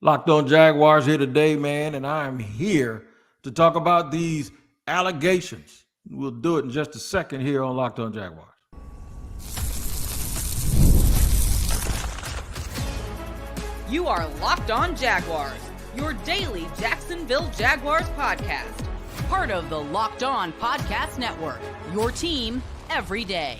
Locked on Jaguars here today, man, and I am here to talk about these allegations. We'll do it in just a second here on Locked on Jaguars. You are Locked on Jaguars, your daily Jacksonville Jaguars podcast. Part of the Locked on Podcast Network, your team every day.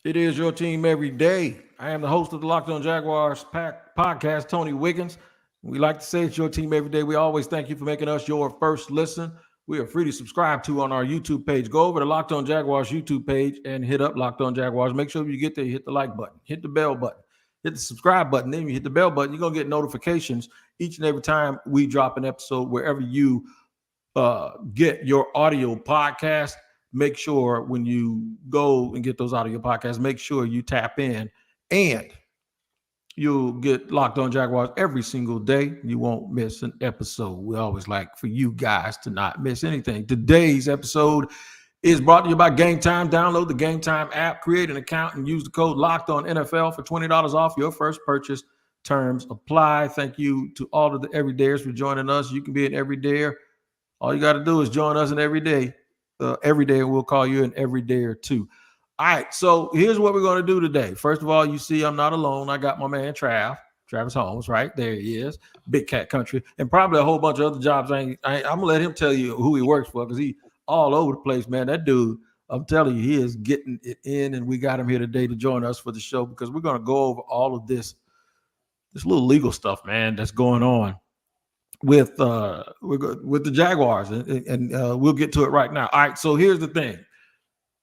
It is your team every day. I am the host of the Locked on Jaguars podcast, Tony Wiggins. We like to say it's your team every day. We always thank you for making us your first listen. We are free to subscribe to on our YouTube page. Go over to Locked on Jaguars YouTube page and hit up Locked on Jaguars. Make sure you get there, hit the like button, hit the bell button, hit the subscribe button. Then you hit the bell button. You're going to get notifications each and every time we drop an episode wherever you get your audio podcast. Make sure when you go and get those audio podcasts, make sure you tap in and you'll get Locked on Jaguars every single day. You won't miss an episode. We always like for you guys to not miss anything. Today's episode is brought to you by Game Time. Download the Game Time app, create an account, and use the code Locked on NFL for $20 off your first purchase. Terms apply. Thank you to all of the everydayers for joining us. You can be an everydayer. All you got to do is join us in every day, and we'll call you an everydayer too. All right, so here's what we're going to do today. First of all, you see I'm not alone. I got my man Travis Holmes, right? There he is, Big Cat Country, and probably a whole bunch of other jobs. I'm going to let him tell you who he works for because he all over the place, man. That dude, I'm telling you, he is getting it in, and we got him here today to join us for the show because we're going to go over all of this little legal stuff, man, that's going on with the Jaguars, and we'll get to it right now. All right, so here's the thing.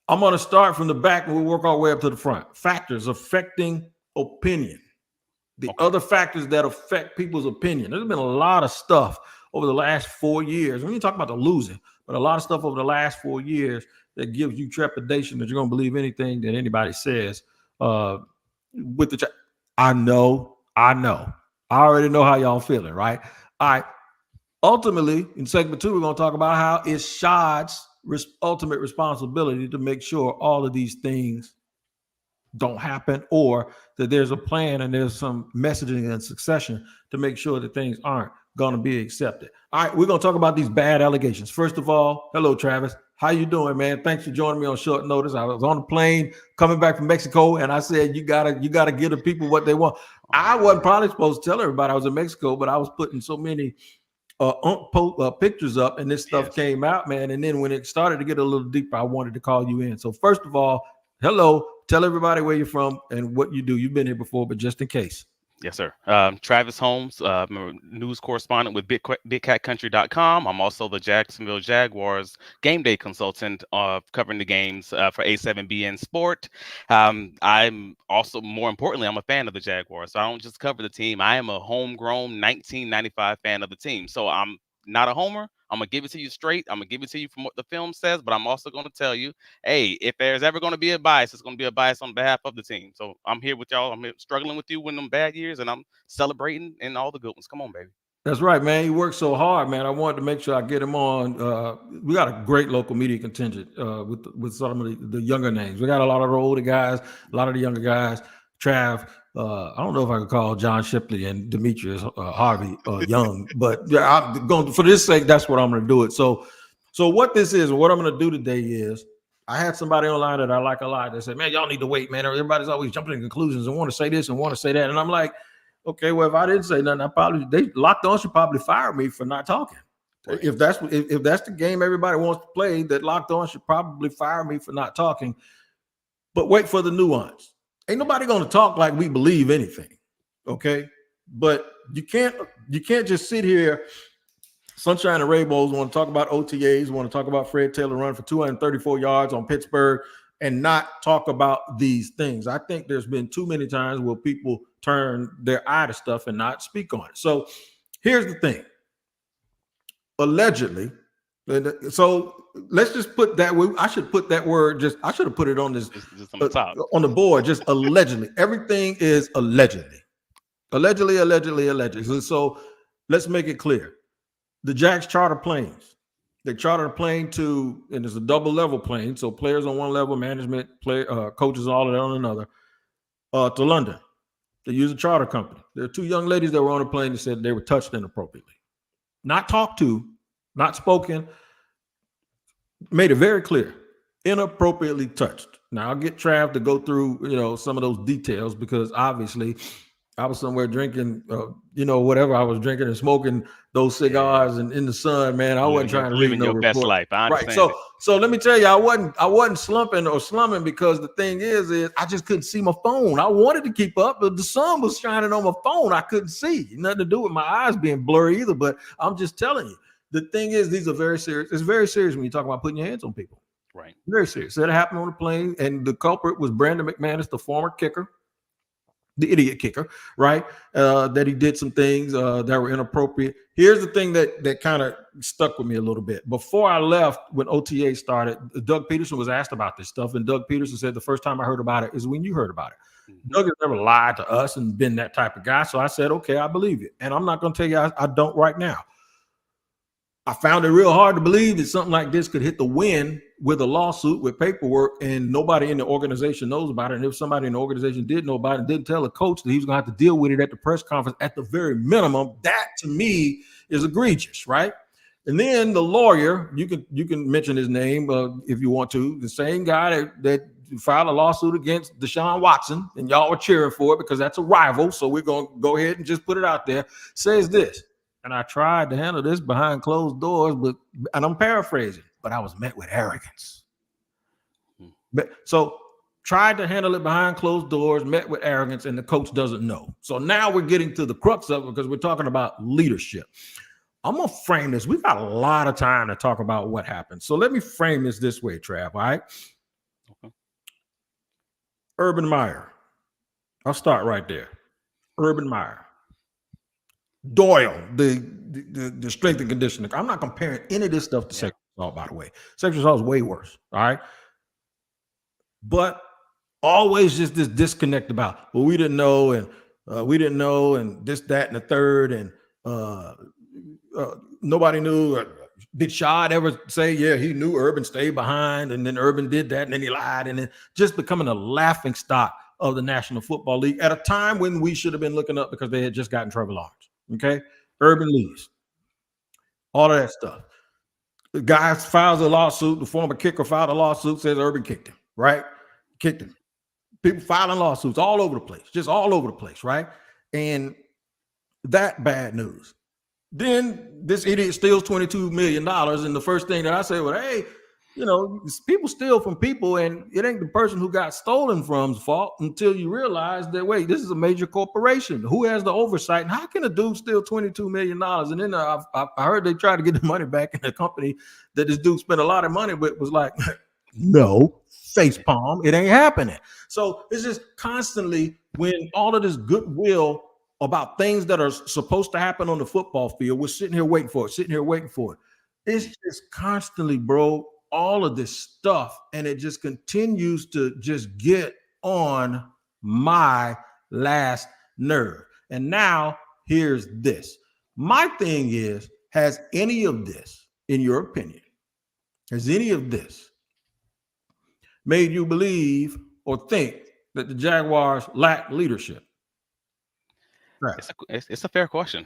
I'm going to start from the back and we'll work our way up to the front. Factors affecting opinion. The other factors that affect people's opinion. There's been a lot of stuff over the last 4 years. We ain't talking about the losing, but a lot of stuff over the last 4 years that gives you trepidation that you're going to believe anything that anybody says. With the I know. I already know how y'all feeling, right? All right. Ultimately, in segment 2, we're going to talk about how it's Shad's ultimate responsibility to make sure all of these things don't happen, or that there's a plan and there's some messaging and succession to make sure that things aren't going to be accepted. All right, we're going to talk about these bad allegations. First of all, hello, Travis. How you doing, man? Thanks for joining me on short notice. I was on the plane coming back from Mexico, and I said, you gotta give the people what they want. I wasn't probably supposed to tell everybody I was in Mexico, but I was putting so many pictures up, and this stuff came out, man. And then when it started to get a little deeper, I wanted to call you in. So first of all, hello. Tell everybody where you're from and what you do. You've been here before, but just in case. Yes, sir. Travis Holmes, I'm a news correspondent with BigCatCountry.com. I'm also the Jacksonville Jaguars game day consultant covering the games for A7BN Sport. I'm also, more importantly, I'm a fan of the Jaguars. So I don't just cover the team. I am a homegrown 1995 fan of the team. So I'm not a homer. I'm going to give it to you straight. I'm going to give it to you from what the film says, but I'm also going to tell you, hey, if there's ever going to be a bias, it's going to be a bias on behalf of the team. So I'm here with y'all. I'm here struggling with you in them bad years, and I'm celebrating in all the good ones. Come on, baby. That's right, man. He works so hard, man. I wanted to make sure I get him on. We got a great local media contingent with some of the younger names. We got a lot of the older guys, a lot of the younger guys. Trav, I don't know if I could call John Shipley and Demetrius Harvey young, but yeah, I'm going for this sake. That's what I'm going to do it. So what this is, what I'm going to do today is, I had somebody online that I like a lot that said, "Man, y'all need to wait, man. Everybody's always jumping to conclusions and want to say this and want to say that." And I'm like, okay, well, if I didn't say nothing, they Locked On should probably fire me for not talking. Right. If that's the game everybody wants to play, that Locked On should probably fire me for not talking. But wait for the nuance. Ain't nobody going to talk like we believe anything, okay? But you can't just sit here, sunshine and rainbows, want to talk about OTAs, want to talk about Fred Taylor run for 234 yards on Pittsburgh, and not talk about these things. I think there's been too many times where people turn their eye to stuff and not speak on it. So here's the thing. Allegedly, so let's just put that word. I should put that word. I should have put it on this just on the top on the board. Just allegedly. Everything is allegedly. So let's make it clear. The Jags charter planes. They chartered a plane and it's a double level plane. So players on one level, management, coaches, all of that on another, to London. They used a charter company. There are two young ladies that were on a plane that said they were touched inappropriately. Not talked to, not spoken, made it very clear. Inappropriately touched. Now I'll get Trav to go through, some of those details because obviously I was somewhere drinking, whatever I was drinking and smoking those cigars and in the sun, man. I wasn't trying to read no your report. best life. I Right. understand. So let me tell you, I wasn't slumping or slumming because the thing is I just couldn't see my phone. I wanted to keep up, but the sun was shining on my phone. I couldn't see. Nothing to do with my eyes being blurry either. But I'm just telling you, the thing is, these are very serious. It's very serious when you talk about putting your hands on people. Right. Very serious. That happened on the plane, and the culprit was Brandon McManus, the former kicker, the idiot kicker, right? That he did some things that were inappropriate. Here's the thing that kind of stuck with me a little bit. Before I left, when OTA started, Doug Peterson was asked about this stuff, and Doug Peterson said, the first time I heard about it is when you heard about it. Mm-hmm. Doug has never lied to us and been that type of guy. So I said, okay, I believe it. And I'm not going to tell you I don't right now. I found it real hard to believe that something like this could hit the wind with a lawsuit, with paperwork, and nobody in the organization knows about it. And if somebody in the organization did know about it and didn't tell the coach that he was going to have to deal with it at the press conference, at the very minimum, that to me is egregious, right? And then the lawyer, you can mention his name if you want to, the same guy that filed a lawsuit against Deshaun Watson, and y'all were cheering for it because that's a rival. So we're going to go ahead and just put it out there, says this. And I tried to handle this behind closed doors, and I'm paraphrasing, but I was met with arrogance. So tried to handle it behind closed doors, met with arrogance, and the coach doesn't know. So now we're getting to the crux of it because we're talking about leadership. I'm going to frame this. We've got a lot of time to talk about what happened. So let me frame this way, Trav, all right? Okay. Urban Meyer. I'll start right there. Urban Meyer. Doyle, the strength and conditioning. I'm not comparing any of this stuff to sexual assault, by the way. Sexual assault is way worse, all right? But always just this disconnect about, well, we didn't know, and this, that, and the third, and nobody knew. Did Shad ever say, yeah, he knew Urban stayed behind, and then Urban did that, and then he lied, and then just becoming a laughing stock of the National Football League at a time when we should have been looking up because they had just gotten Trevor Lawrence. Okay, Urban leaves, all of that stuff. The guy files a lawsuit. The former kicker filed a lawsuit, says Urban kicked him, right? Kicked him. People filing lawsuits all over the place, just all over the place, right? And that bad news. Then this idiot steals $22 million. And the first thing that I say, well, hey, people steal from people, and it ain't the person who got stolen from's fault until you realize that, wait, this is a major corporation. Who has the oversight? And how can a dude steal $22 million? And then I heard they tried to get the money back, and the company that this dude spent a lot of money with was like, no, face palm, it ain't happening. So it's just constantly, when all of this goodwill about things that are supposed to happen on the football field, we're sitting here waiting for it. It's just constantly, bro, all of this stuff, and it just continues to just get on my last nerve. And now here's this. My thing is, has any of this, in your opinion, has any of this made you believe or think that the Jaguars lack leadership? Right. It's a fair question.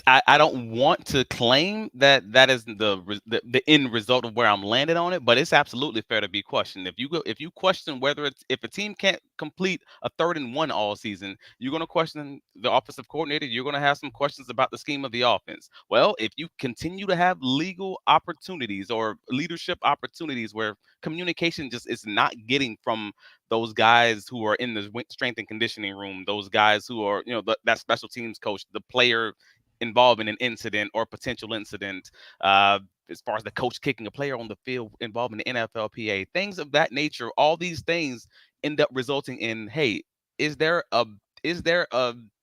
I don't want to claim that is the end result of where I'm landed on it, but it's absolutely fair to be questioned. If you question if a team can't complete a 3rd and 1 all season, you're going to question the offensive coordinator. You're going to have some questions about the scheme of the offense. Well, if you continue to have legal opportunities or leadership opportunities where communication just is not getting from those guys who are in the strength and conditioning room, those guys who are, that special teams coach, the player involved in an incident or potential incident, as far as the coach kicking a player on the field involved in the NFLPA, things of that nature, all these things end up resulting in, hey, is there a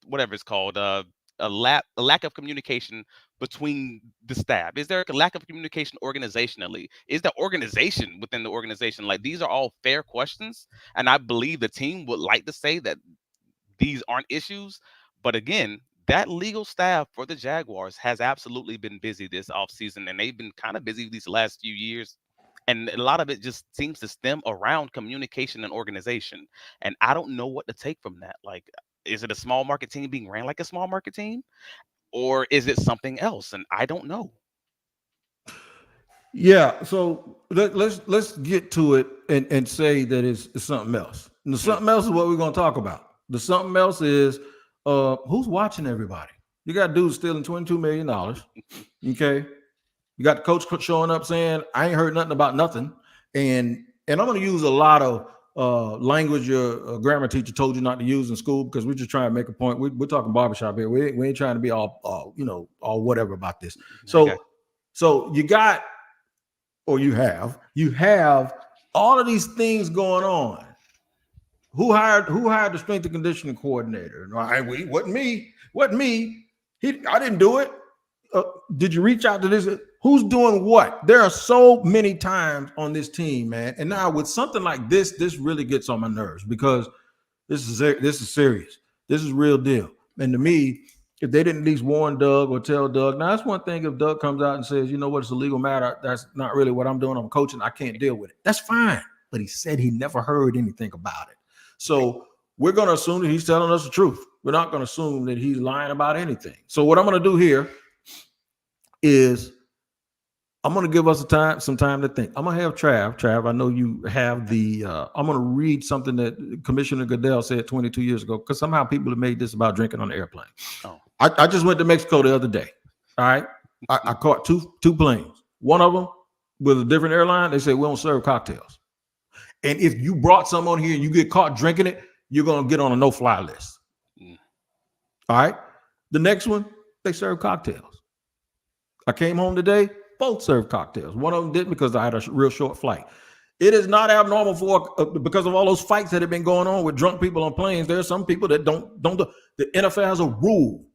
whatever it's called, a lack of communication between the staff? Is there a lack of communication organizationally? Is the organization within the organization? Like, these are all fair questions, and I believe the team would like to say that these aren't issues. But again, that legal staff for the Jaguars has absolutely been busy this offseason, and they've been kind of busy these last few years. And a lot of it just seems to stem around communication and organization. And I don't know what to take from that. Like, is it a small market team being ran like a small market team? Or is it something else? And I don't know. Yeah, so let's get to it and say that it's something else. And the something else is what we're going to talk about. The something else is who's watching everybody. You got dudes stealing $22 million. Okay, you got the coach showing up saying, "I ain't heard nothing about nothing," and I'm going to use a lot of language your grammar teacher told you not to use in school because we're just trying to make a point. We're talking barbershop here. We ain't trying to be all all whatever about this. So Okay. so you got. Or you have all of these things going on. Who hired the strength and conditioning coordinator? No, wasn't me. I didn't do it. Did you reach out to this? Who's doing what? There are so many times on this team, man. And now with something like this really gets on my nerves because this is serious. This is real deal. And to me, if they didn't at least warn Doug or tell Doug, now that's one thing if Doug comes out and says, you know what, it's a legal matter. That's not really what I'm doing. I'm coaching. I can't deal with it. That's fine. But he said he never heard anything about it. So we're going to assume that he's telling us the truth. We're not going to assume that he's lying about anything. So what I'm going to do here is I'm going to give us some time to think. I'm going to have Trav, I know you have the I'm going to read something that Commissioner Goodell said 22 years ago because somehow people have made this about drinking on the airplane. Oh. I just went to Mexico the other day. All right. I caught two planes. One of them with a different airline, they say we don't serve cocktails. And if you brought some on here and you get caught drinking it, you're going to get on a no-fly list. All right. The next one, they serve cocktails. I came home today, both served cocktails. One of them didn't because I had a real short flight. It is not abnormal because of all those fights that have been going on with drunk people on planes. There are some people that don't do. The NFL has a rule.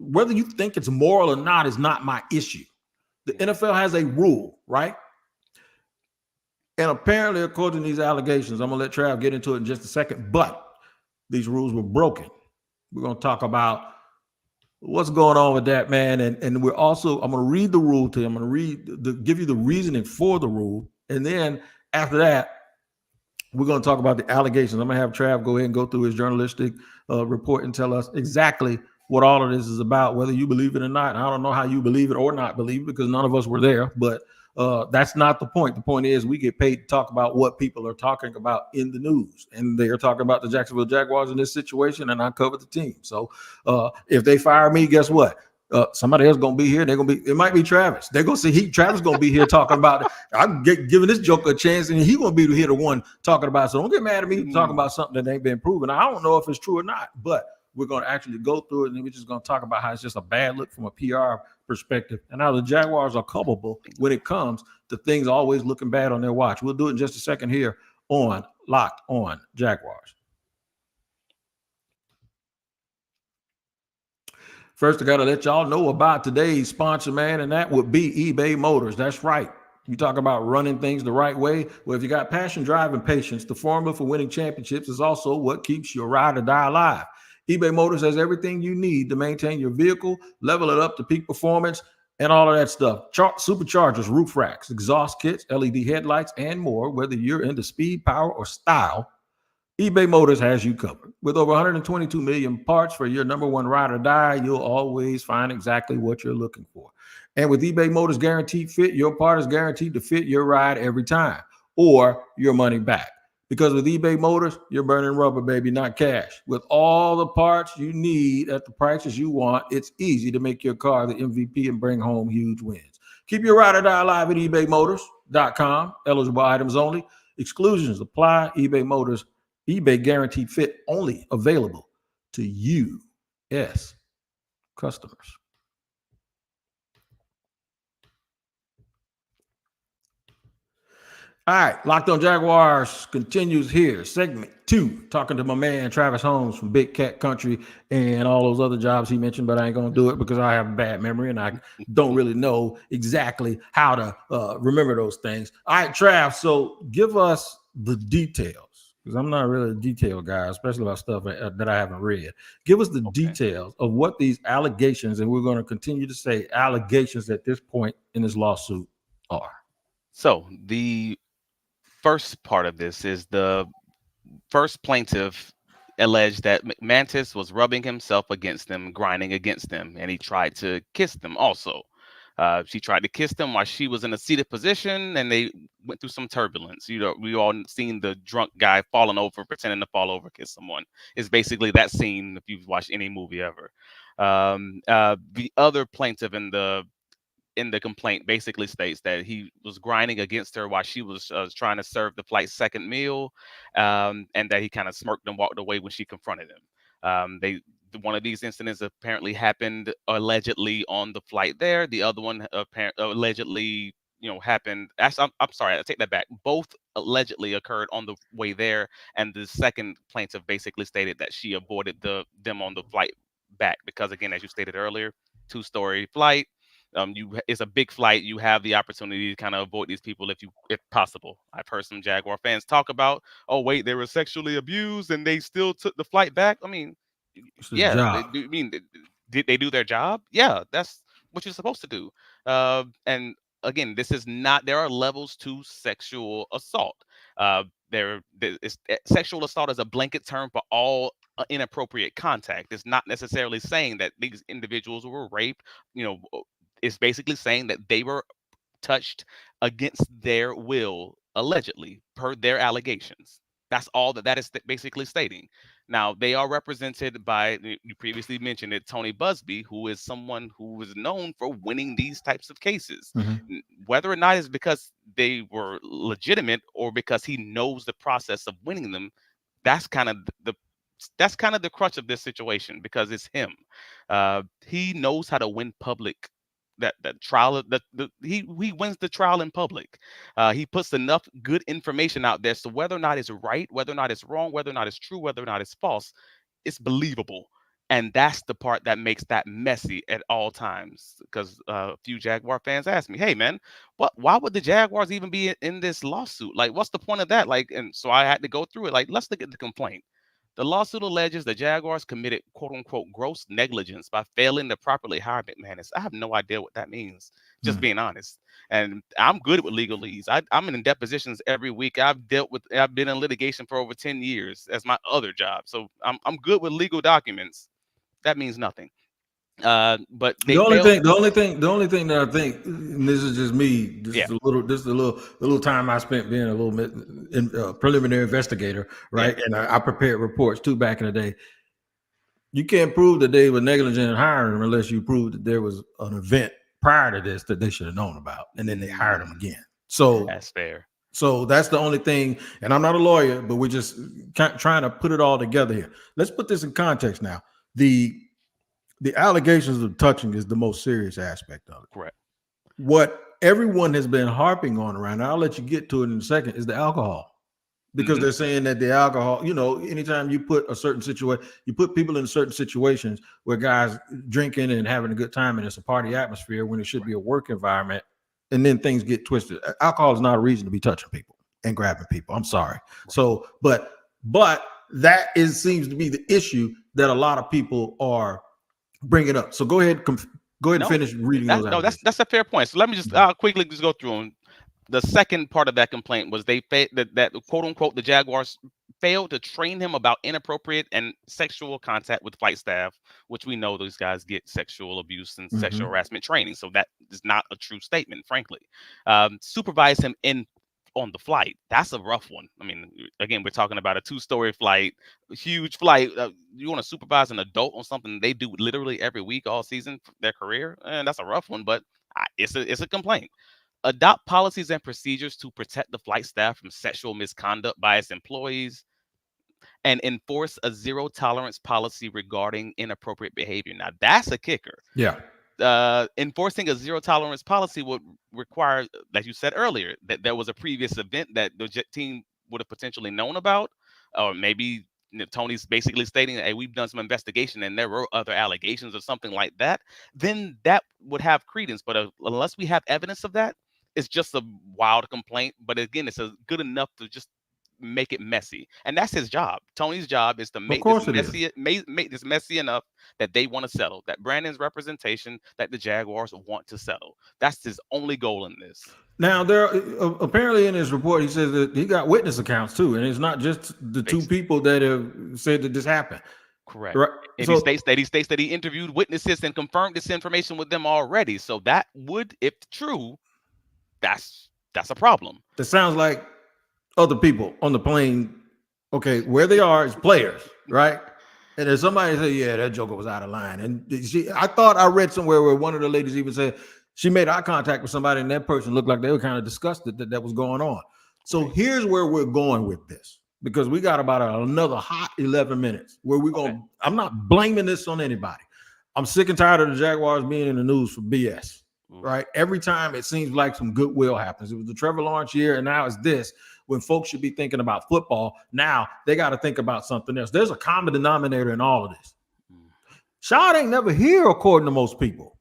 Whether you think it's moral or not is not my issue. The NFL has a rule, right? And apparently, according to these allegations, I'm going to let Trav get into it in just a second, but these rules were broken. We're going to talk about what's going on with that, man. And we're also, I'm going to read the rule to you. I'm going to give you the reasoning for the rule. And then after that, we're going to talk about the allegations. I'm going to have Trav go ahead and go through his journalistic report and tell us exactly what all of this is about, whether you believe it or not. And I don't know how you believe it or not believe it because none of us were there, but that's not the point. The point is we get paid to talk about what people are talking about in the news. And they are talking about the Jacksonville Jaguars in this situation, and I cover the team. So if they fire me, guess what? Somebody else going to be here. It might be Travis. They're going to see Travis going to be here talking about it. I'm giving this joker a chance, and he's going to be here the one talking about it. So don't get mad at me talking about something that ain't been proven. I don't know if it's true or not, but we're going to actually go through it, and then we're just going to talk about how it's just a bad look from a PR perspective and how the Jaguars are culpable when it comes to things always looking bad on their watch. We'll do it in just a second here on Locked On Jaguars. First, I got to let y'all know about today's sponsor, man, and that would be eBay Motors. That's right. You talk about running things the right way. Well, if you got passion, drive, and patience, the formula for winning championships is also what keeps your ride or die alive. eBay Motors has everything you need to maintain your vehicle, level it up to peak performance, and all of that stuff. Superchargers, roof racks, exhaust kits, LED headlights, and more. Whether you're into speed, power, or style, eBay Motors has you covered. With over 122 million parts for your number one ride or die, you'll always find exactly what you're looking for. And with eBay Motors Guaranteed Fit, your part is guaranteed to fit your ride every time or your money back. Because with eBay Motors, you're burning rubber, baby, not cash. With all the parts you need at the prices you want, it's easy to make your car the MVP and bring home huge wins. Keep your ride or die alive at ebaymotors.com. Eligible items only. Exclusions apply. eBay Motors, eBay Guaranteed Fit only available to U.S. customers. All right, Locked On Jaguars continues here. Segment 2, talking to my man Travis Holmes from Big Cat Country and all those other jobs he mentioned, but I ain't going to do it because I have a bad memory and I don't really know exactly how to remember those things. All right, Trav, so give us the details because I'm not really a detail guy, especially about stuff that I haven't read. Give us the details of what these allegations, and we're going to continue to say allegations at this point in this lawsuit, are. So the first part of this is the first plaintiff alleged that McManus was rubbing himself against them, grinding against them, and he tried to kiss them also. She tried to kiss them while she was in a seated position, and they went through some turbulence. You know, we all seen the drunk guy falling over, pretending to fall over, kiss someone. It's basically that scene if you've watched any movie ever. The other plaintiff in the complaint basically states that he was grinding against her while she was trying to serve the flight's second meal, and that he kind of smirked and walked away when she confronted him. One of these incidents apparently happened allegedly on the flight there. The other one allegedly, happened. Actually, I'm sorry, I take that back. Both allegedly occurred on the way there, and the second plaintiff basically stated that she avoided them on the flight back because, again, as you stated earlier, two-story flight. It's a big flight. You have the opportunity to kind of avoid these people if possible. I've heard some Jaguar fans talk about, oh wait, they were sexually abused and they still took the flight back. I mean, It's the yeah, they job. do. I mean, did they do their job? Yeah, that's what you're supposed to do. And again, this is not. There are levels to sexual assault. Sexual assault is a blanket term for all inappropriate contact. It's not necessarily saying that these individuals were raped. You know, it's basically saying that they were touched against their will, allegedly, per their allegations. That's all that is basically stating. Now, they are represented by, you previously mentioned it, Tony Busby, who is someone who is known for winning these types of cases. Mm-hmm. Whether or not it's because they were legitimate or because he knows the process of winning them, that's kind of the that's kind of the crutch of this situation because it's him. He knows how to win public that trial. He wins the trial in public. He puts enough good information out there, so whether or not it's right, whether or not it's wrong, whether or not it's true, whether or not it's false, it's believable. And that's the part that makes that messy at all times. Because a few Jaguar fans ask me, "Hey, man, why would the Jaguars even be in this lawsuit? Like, what's the point of that?" Like, and so I had to go through it. Like, let's look at the complaint. The lawsuit alleges the Jaguars committed "quote unquote" gross negligence by failing to properly hire McManus. I have no idea what that means, just being honest. And I'm good with legalese. I'm in depositions every week. I've been in litigation for over 10 years as my other job. So I'm good with legal documents. That means nothing. But they failed. The only thing that I think, and this is just me, Yeah. this is the little time I spent being a little bit preliminary investigator, right? Yeah. And I prepared reports too back in the day. You can't prove that they were negligent in hiring them unless you prove that there was an event prior to this that they should have known about, and then they hired them again. So That's fair. So that's the only thing. And I'm not a lawyer, but we're just trying to put it all together here. Let's put this in context now. The allegations of touching is the most serious aspect of it. Correct. What everyone has been harping on around, and I'll let you get to it in a second, is the alcohol. Because they're saying that the alcohol, anytime you put a certain situation, you put people in certain situations where guys drinking and having a good time and it's a party atmosphere when it should be a work environment, and then things get twisted. Alcohol is not a reason to be touching people and grabbing people. I'm sorry. So, but that seems to be the issue that a lot of people are bringing up. So go ahead and finish reading those. No, that's a fair point. So let me just quickly just go through them. The second part of that complaint was that quote unquote the Jaguars failed to train him about inappropriate and sexual contact with flight staff, which we know those guys get sexual abuse and sexual harassment training. So that is not a true statement, frankly. Supervise him on the flight. That's a rough one. I mean, again, we're talking about a two-story flight, a huge flight. You want to supervise an adult on something they do literally every week all season for their career, and that's a rough one. But it's a complaint. Adopt policies and procedures to protect the flight staff from sexual misconduct by its employees, and enforce a zero tolerance policy regarding inappropriate behavior. Now, that's a kicker. Yeah. Enforcing a zero tolerance policy would require, like you said earlier, that there was a previous event that the jet team would have potentially known about, or maybe Tony's basically stating that, hey, we've done some investigation and there were other allegations or something like that. Then that would have credence. But unless we have evidence of that, it's just a wild complaint. But again, it's good enough to just make it messy, and that's his job. Tony's job is to make course this it is. messy, make this messy enough that they want to settle. That Brandon's representation that the Jaguars want to settle. That's his only goal in this. Now, there apparently in his report, he says that he got witness accounts too, and it's not just the two people that have said that this happened. Correct. Right? And So, he states that he interviewed witnesses and confirmed this information with them already. So that would, if true, that's a problem. it sounds like other people on the plane. Okay, where they are is players, right? And then somebody say, "Yeah, that joker was out of line." And I thought I read somewhere where one of the ladies even said she made eye contact with somebody, and that person looked like they were kind of disgusted that was going on. So here's where we're going with this, because we got about another hot 11 minutes where we're going to, I'm not blaming this on anybody. I'm sick and tired of the Jaguars being in the news for BS, right? Every time it seems like some goodwill happens. It was the Trevor Lawrence year, and now it's this. When folks should be thinking about football, now they got to think about something else. There's a common denominator in all of this. Shad ain't never here, according to most people.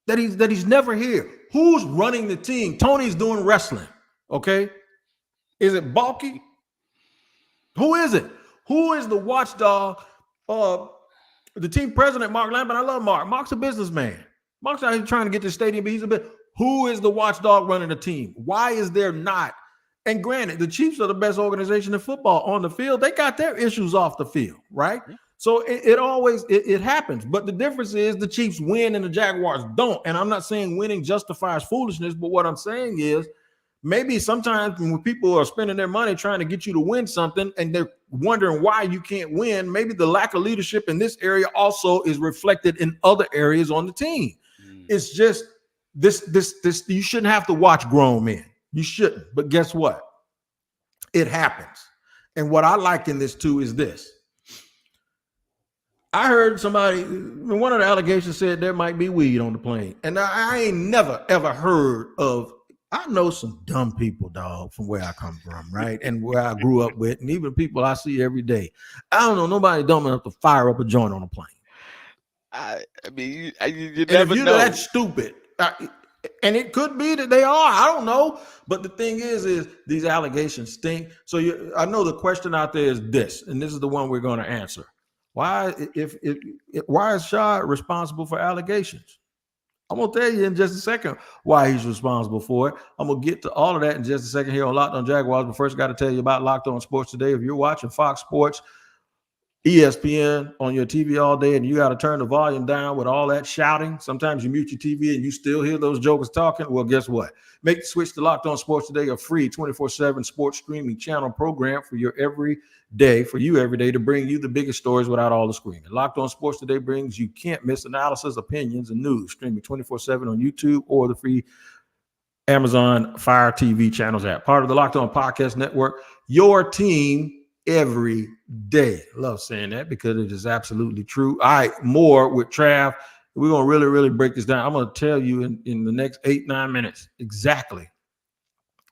That he's never here. Who's running the team? Tony's doing wrestling. Okay. Is it Balky? Who is it? Who is the watchdog? The team president, Mark Lambert. I love Mark. Mark's a businessman. Mark's out here trying to get the stadium, but he's a bit. Who is the watchdog running the team? Why is there not? And granted, the Chiefs are the best organization in football on the field. They got their issues off the field, right? So it always happens. But the difference is the Chiefs win and the Jaguars don't. And I'm not saying winning justifies foolishness, but what I'm saying is maybe sometimes when people are spending their money trying to get you to win something and they're wondering why you can't win, maybe the lack of leadership in this area also is reflected in other areas on the team. It's just this you shouldn't have to watch grown men. You shouldn't. But guess what? It happens. And what I like in this too is this. I heard somebody, one of the allegations said there might be weed on the plane. And I ain't never, ever heard of, I know some dumb people, dog, from where I come from, right? And where I grew up with, and even people I see every day. I don't know nobody dumb enough to fire up a joint on a plane. I mean, you never know. That stupid. And it could be that they are. I don't know. But the thing is these allegations stink. So I know the question out there is this, and this is the one we're going to answer. Why is Shad responsible for allegations? I'm going to tell you in just a second why he's responsible for it. I'm going to get to all of that in just a second here on Locked On Jaguars. But first, got to tell you about Locked On Sports Today. If you're watching Fox Sports, ESPN on your TV all day and you got to turn the volume down with all that shouting, sometimes you mute your TV and you still hear those jokers talking. Well, guess what? Make the switch to Locked On Sports Today, a free 24/7 sports streaming channel program for you every day to bring you the biggest stories without all the screaming. Locked On Sports Today brings you can't miss analysis, opinions, and news, streaming 24/7 on YouTube or the free Amazon Fire TV channels app. Part of the Locked On Podcast Network, your team every day. Love saying that because it is absolutely true. All right, more with Trav. We're going to really, really break this down. I'm going to tell you in the next 8-9 minutes exactly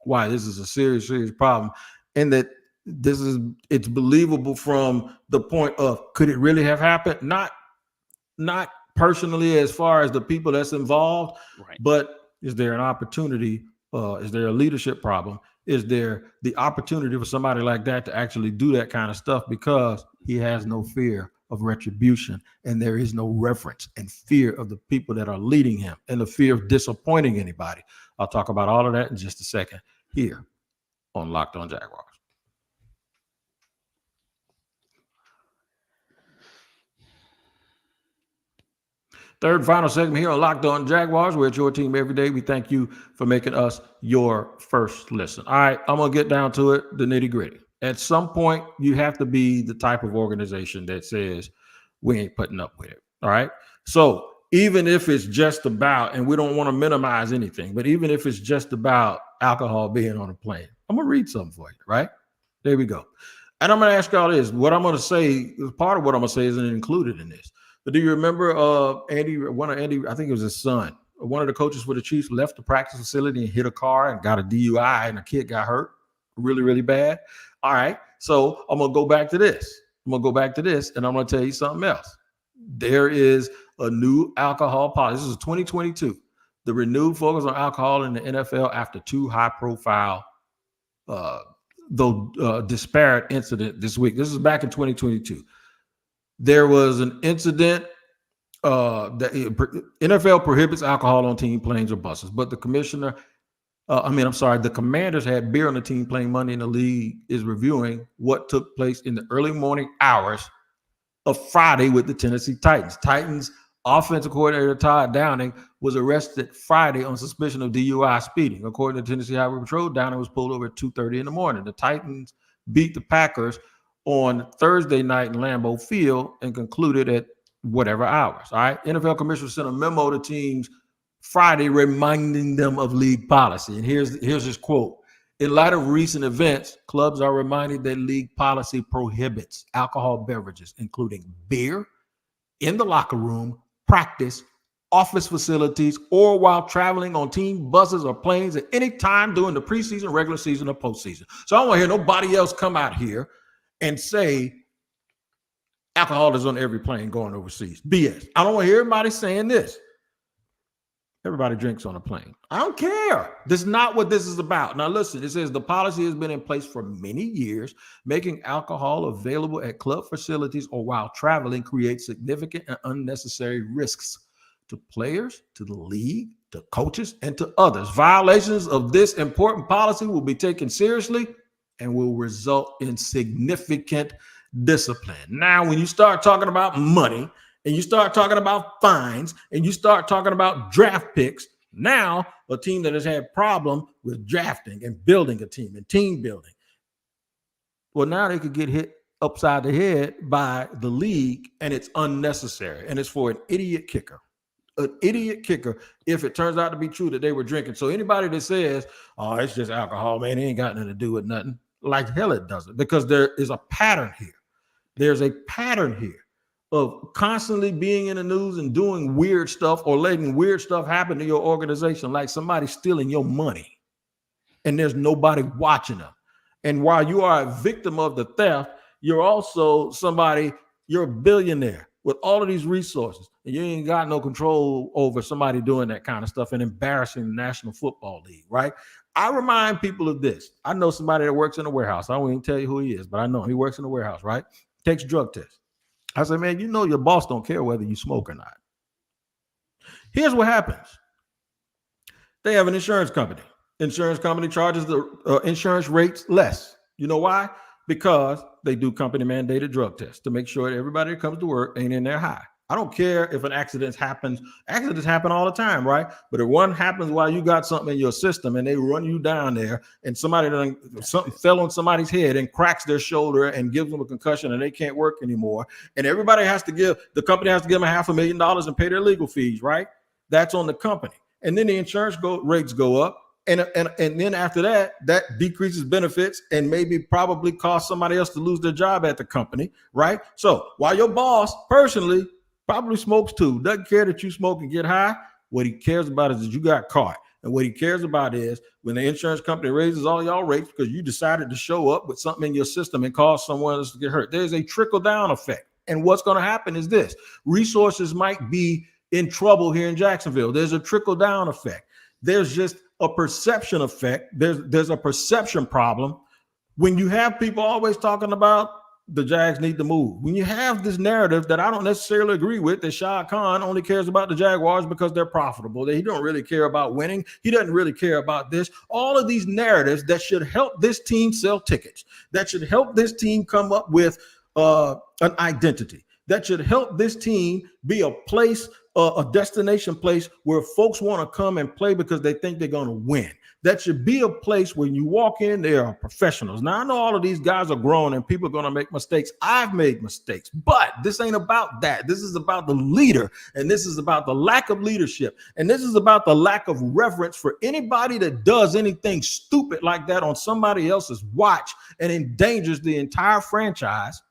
why this is a serious, serious problem. And that it's believable from the point of, could it really have happened? Not personally as far as the people that's involved, right, but is there an opportunity? Is there a leadership problem? Is there the opportunity for somebody like that to actually do that kind of stuff because he has no fear of retribution and there is no reverence and fear of the people that are leading him and the fear of disappointing anybody? I'll talk about all of that in just a second here on Locked On Jaguars. Third and final segment here on Locked On Jaguars. We're at your team every day. We thank you for making us your first listen. All right, I'm going to get down to it, the nitty gritty. At some point, you have to be the type of organization that says, we ain't putting up with it. All right. So even if it's just about, and we don't want to minimize anything, but even if it's just about alcohol being on a plane, I'm going to read something for you, right? There we go. And I'm going to ask y'all this. What I'm going to say, part of what I'm going to say isn't included in this. But do you remember Andy, I think it was his son, one of the coaches for the Chiefs left the practice facility and hit a car and got a DUI and a kid got hurt really, really bad? All right. So I'm going to go back to this. And I'm going to tell you something else. There is a new alcohol policy. This is 2022. The renewed focus on alcohol in the NFL after two high-profile disparate incident this week. This is back in 2022. There was an incident that NFL prohibits alcohol on team planes or buses, but the commanders had beer on the team plane Monday, and the league is reviewing what took place in the early morning hours of Friday with the Tennessee Titans. Titans offensive coordinator Todd Downing was arrested Friday on suspicion of DUI speeding. According to Tennessee Highway Patrol, Downing was pulled over at 2:30 in the morning. The Titans beat the Packers on Thursday night in Lambeau Field and concluded at whatever hours. All right. NFL commissioner sent a memo to teams Friday reminding them of league policy. And here's his quote. In light of recent events, clubs are reminded that league policy prohibits alcohol beverages, including beer, in the locker room, practice, office facilities, or while traveling on team buses or planes at any time during the preseason, regular season, or postseason. So I don't want to hear nobody else come out here and say alcohol is on every plane going overseas. BS. I don't want to hear everybody saying this. Everybody drinks on a plane. I don't care. This is not what this is about. Now, listen, it says the policy has been in place for many years. Making alcohol available at club facilities or while traveling creates significant and unnecessary risks to players, to the league, to coaches, and to others. Violations of this important policy will be taken seriously and will result in significant discipline. Now, when you start talking about money, and you start talking about fines, and you start talking about draft picks, now a team that has had problem with drafting and building a team and team building, well, now they could get hit upside the head by the league, and it's unnecessary, and it's for an idiot kicker. An idiot kicker if it turns out to be true that they were drinking. So anybody that says, oh, it's just alcohol, man, it ain't got nothing to do with nothing, like hell it doesn't, because there is a pattern here. There's a pattern here of constantly being in the news and doing weird stuff or letting weird stuff happen to your organization, like somebody stealing your money and there's nobody watching them. And while you are a victim of the theft, you're also you're a billionaire with all of these resources, and you ain't got no control over somebody doing that kind of stuff and embarrassing the National Football League, right? I remind people of this. I know somebody that works in a warehouse. I won't even tell you who he is, but I know him. He works in a warehouse, right? Takes drug tests. I said, man, you know your boss don't care whether you smoke or not. Here's what happens. They have an insurance company. Insurance company charges the insurance rates less. You know why? Because they do company mandated drug tests to make sure that everybody that comes to work ain't in there high. I don't care if an accident happens. Accidents happen all the time, right? But if one happens while you got something in your system and they run you down there and something fell on somebody's head and cracks their shoulder and gives them a concussion and they can't work anymore, and the company has to give them $500,000 and pay their legal fees, right? That's on the company. And then the insurance rates go up. And then after that decreases benefits and probably cause somebody else to lose their job at the company, right? So while your boss personally probably smokes too, doesn't care that you smoke and get high, what he cares about is that you got caught. And what he cares about is when the insurance company raises all y'all rates because you decided to show up with something in your system and cause someone else to get hurt. There's a trickle-down effect. And what's going to happen is this. Resources might be in trouble here in Jacksonville. There's a trickle-down effect. There's just a perception effect. There's a perception problem. When you have people always talking about the Jags need to move, when you have this narrative that I don't necessarily agree with, that Shad Khan only cares about the Jaguars because they're profitable, that he don't really care about winning, he doesn't really care about this, all of these narratives that should help this team sell tickets, that should help this team come up with an identity, that should help this team be a place, a destination place where folks want to come and play because they think they're going to win. That should be a place where you walk in, they are professionals. Now, I know all of these guys are grown and people are going to make mistakes. I've made mistakes, but this ain't about that. This is about the leader, and this is about the lack of leadership, and this is about the lack of reverence for anybody that does anything stupid like that on somebody else's watch and endangers the entire franchise.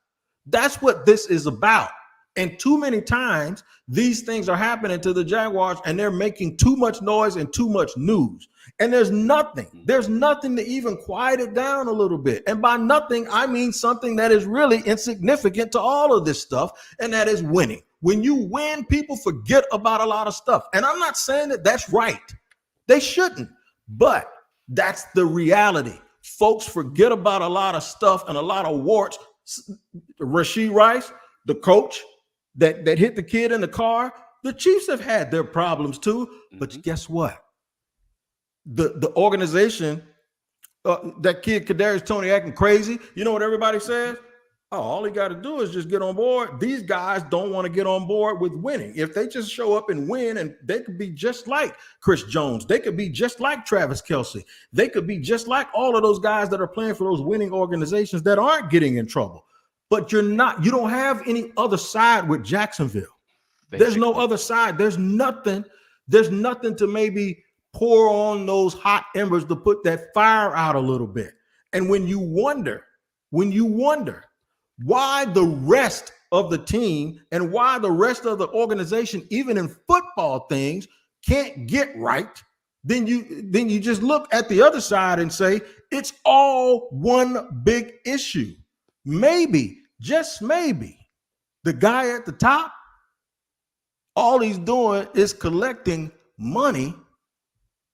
That's what this is about. And too many times, these things are happening to the Jaguars, and they're making too much noise and too much news. And there's nothing to even quiet it down a little bit. And by nothing, I mean something that is really insignificant to all of this stuff, and that is winning. When you win, people forget about a lot of stuff. And I'm not saying that that's right. They shouldn't. But that's the reality. Folks forget about a lot of stuff and a lot of warts. Rashee Rice, the coach that hit the kid in the car, the Chiefs have had their problems too. But guess what? The organization, that kid Kadarius Toney acting crazy. You know what everybody says? Oh, all he got to do is just get on board. These guys don't want to get on board with winning. If they just show up and win, and they could be just like Chris Jones. They could be just like Travis Kelce. They could be just like all of those guys that are playing for those winning organizations that aren't getting in trouble. But you don't have any other side with Jacksonville. There's no other side. There's nothing to maybe pour on those hot embers to put that fire out a little bit. And when you wonder why the rest of the team and why the rest of the organization, even in football things, can't get right, then you just look at the other side and say it's all one big issue. Maybe, just maybe, the guy at the top, all he's doing is collecting money,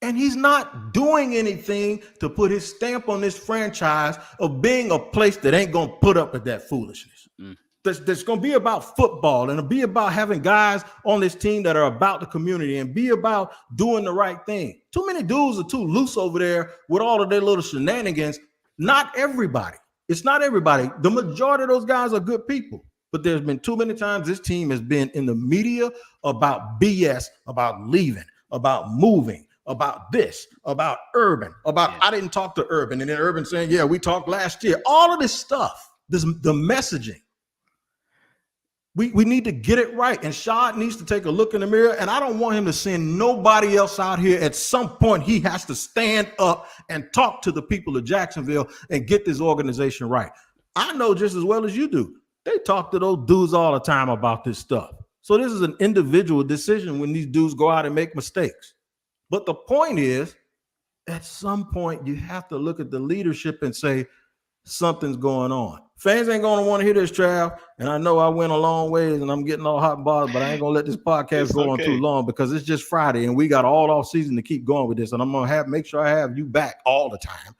and he's not doing anything to put his stamp on this franchise of being a place that ain't going to put up with that foolishness. That's going to be about football, and it'll be about having guys on this team that are about the community and be about doing the right thing. Too many dudes are too loose over there with all of their little shenanigans. Not everybody. It's not everybody. The majority of those guys are good people. But there's been too many times this team has been in the media about BS, about leaving, about moving, about this, about Urban, about I didn't talk to Urban, and then Urban saying, yeah, we talked last year. All of this stuff, the messaging. We need to get it right, and Shad needs to take a look in the mirror, and I don't want him to send nobody else out here. At some point, he has to stand up and talk to the people of Jacksonville and get this organization right. I know just as well as you do. They talk to those dudes all the time about this stuff. So this is an individual decision when these dudes go out and make mistakes. But the point is, at some point, you have to look at the leadership and say, something's going on. Fans ain't going to want to hear this, Trav. And I know I went a long ways and I'm getting all hot and bothered, but I ain't going to let this podcast go on too long because it's just Friday and we got all off season to keep going with this. And I'm going to make sure I have you back all the time.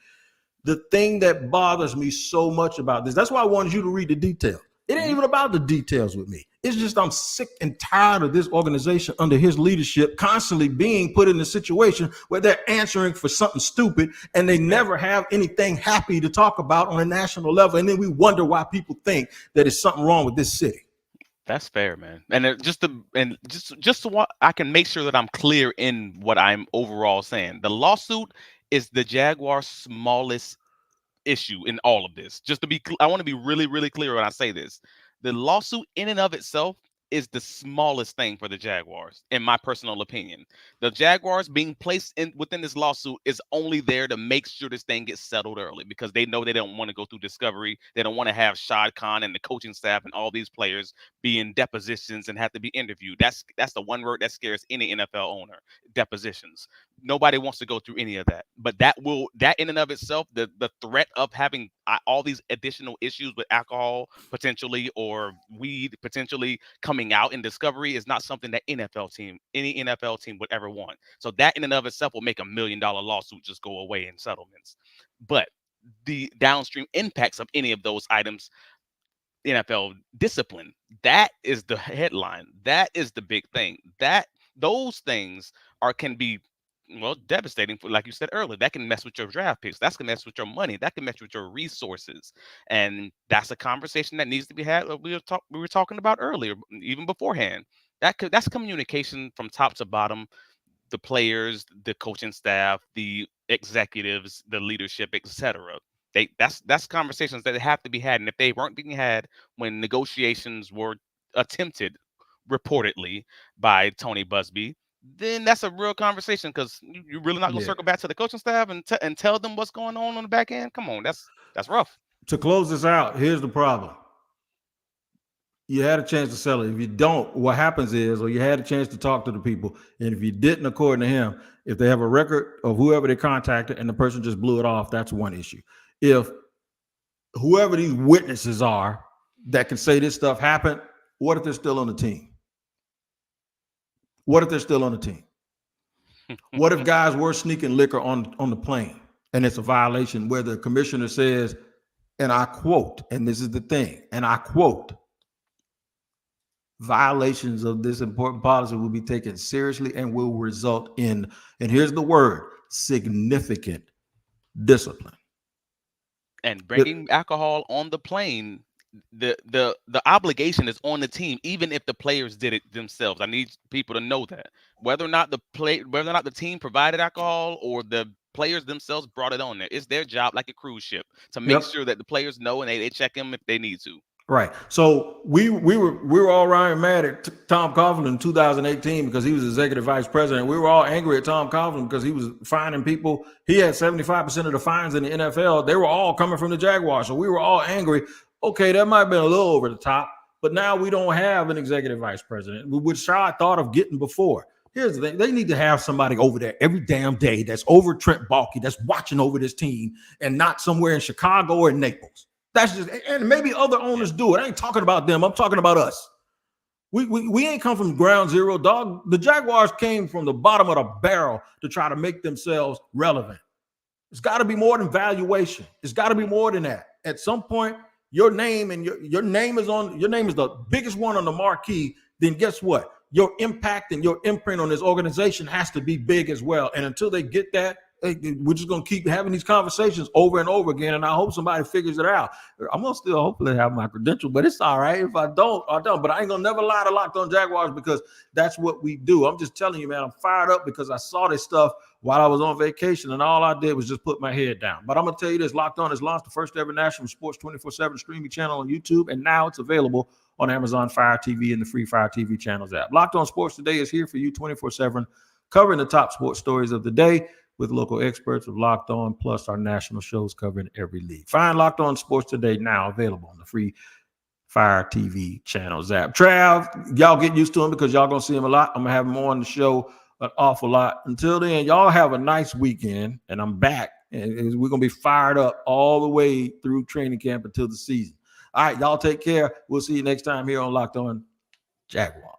The thing that bothers me so much about this, that's why I wanted you to read the details. It ain't even about the details with me. It's just I'm sick and tired of this organization under his leadership constantly being put in a situation where they're answering for something stupid and they never have anything happy to talk about on a national level. And then we wonder why people think that there's something wrong with this city. That's fair, man. And just so what I can make sure that I'm clear in what I'm overall saying. The lawsuit is the Jaguars' smallest issue in all of this. Just to be I want to be really, really clear when I say this. The lawsuit in and of itself is the smallest thing for the Jaguars, in my personal opinion. The Jaguars being placed within this lawsuit is only there to make sure this thing gets settled early because they know they don't want to go through discovery. They don't want to have Shad Khan and the coaching staff and all these players be in depositions and have to be interviewed. That's the one word that scares any NFL owner, depositions. Nobody wants to go through any of that. But that in and of itself, the threat of having all these additional issues with alcohol potentially or weed potentially coming out in discovery is not something that any NFL team would ever want. So that in and of itself will make $1 million lawsuit just go away in settlements. But the downstream impacts of any of those items, NFL discipline, that is the headline. That is the big thing. Those things can be devastating for, like you said earlier. That can mess with your draft picks. That can mess with your money. That can mess with your resources. And that's a conversation that needs to be had. We were talking about earlier, even beforehand. That's communication from top to bottom. The players, the coaching staff, the executives, the leadership, etc. That's conversations that have to be had. And if they weren't being had when negotiations were attempted, reportedly by Tony Busby, then that's a real conversation because you're really not going to circle back to the coaching staff and tell them what's going on the back end. Come on, that's rough. To close this out, here's the problem. You had a chance to sell it. If you don't, what happens is, or you had a chance to talk to the people, and if you didn't, according to him, if they have a record of whoever they contacted and the person just blew it off, that's one issue. If whoever these witnesses are that can say this stuff happened, what if they're still on the team? What if they're still on the team? What if guys were sneaking liquor on the plane? and it's a violation where the commissioner says, and I quote, and this is the thing, and I quote, violations of this important policy will be taken seriously and will result in, and here's the word, significant discipline. And bringing alcohol on the plane, the obligation is on the team, even if the players did it themselves. I need people to know that whether or not the team provided alcohol or the players themselves brought it on there, it's their job, like a cruise ship, to make sure that the players know and they check them if they need to. Right. So we were all right mad at Tom Coughlin in 2018 because he was executive vice president. We were all angry at Tom Coughlin because he was fining people. He had 75% of the fines in the NFL. They were all coming from the Jaguars. So we were all angry. Okay, that might have been a little over the top, but now we don't have an executive vice president, which Shad thought of getting before. Here's the thing. They need to have somebody over there every damn day that's over Trent Baalke, that's watching over this team and not somewhere in Chicago or Naples. That's just, and maybe other owners do it. I ain't talking about them. I'm talking about us. We ain't come from ground zero, dog. The Jaguars came from the bottom of the barrel to try to make themselves relevant. It's got to be more than valuation. It's got to be more than that. At some point, your name and your name is the biggest one on the marquee. Then guess what? Your impact and your imprint on this organization has to be big as well. And until they get that, we're just going to keep having these conversations over and over again, and I hope somebody figures it out. I'm going to still hopefully have my credential, but it's all right. If I don't, I don't. But I ain't going to never lie to Locked On Jaguars because that's what we do. I'm just telling you, man, I'm fired up because I saw this stuff while I was on vacation, and all I did was just put my head down. But I'm going to tell you this, Locked On has launched the first ever national sports 24/7 streaming channel on YouTube, and now it's available on Amazon Fire TV and the free Fire TV channels app. Locked On Sports Today is here for you 24/7, covering the top sports stories of the day, with local experts of Locked On, plus our national shows covering every league. Find Locked On Sports Today now available on the free Fire TV channels app. Trav, y'all get used to him because y'all going to see him a lot. I'm going to have him on the show an awful lot. Until then, y'all have a nice weekend, and I'm back. And we're going to be fired up all the way through training camp until the season. All right, y'all take care. We'll see you next time here on Locked On Jaguars.